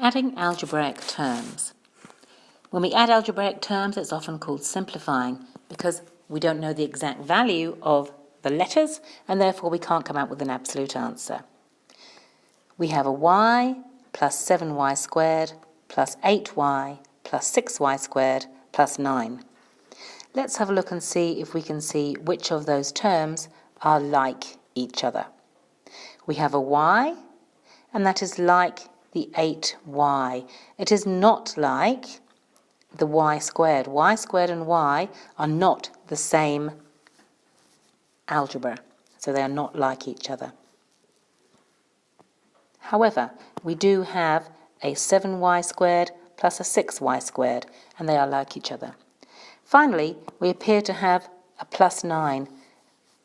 Adding algebraic terms. When we add algebraic terms, it's often called simplifying because we don't know the exact value of the letters and therefore we can't come out with an absolute answer. We have a y plus 7y squared plus 8y plus 6y squared plus 9. Let's have a look and see if we can see which of those terms are like each other. We have a y, and that is like the 8y. It is not like the y squared. Y squared and y are not the same algebra, so they are not like each other. However, we do have a 7y squared plus a 6y squared, and they are like each other. Finally, we appear to have a plus 9.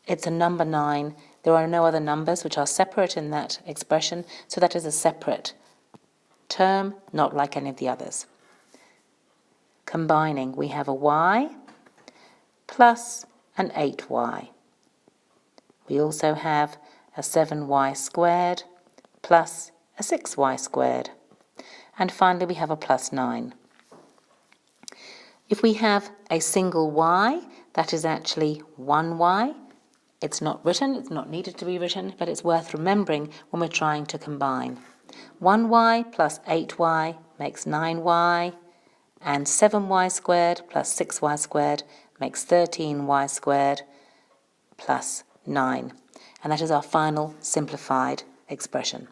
It's a number 9. There are no other numbers which are separate in that expression, so that is a separate term, not like any of the others. Combining, we have a y plus an 8y. We also have a 7y squared plus a 6y squared. And finally, we have a plus 9. If we have a single y, that is actually 1y. It's not written, it's not needed to be written, but it's worth remembering when we're trying to combine. 1y plus 8y makes 9y, and 7y squared plus 6y squared makes 13y squared plus 9. And that is our final simplified expression.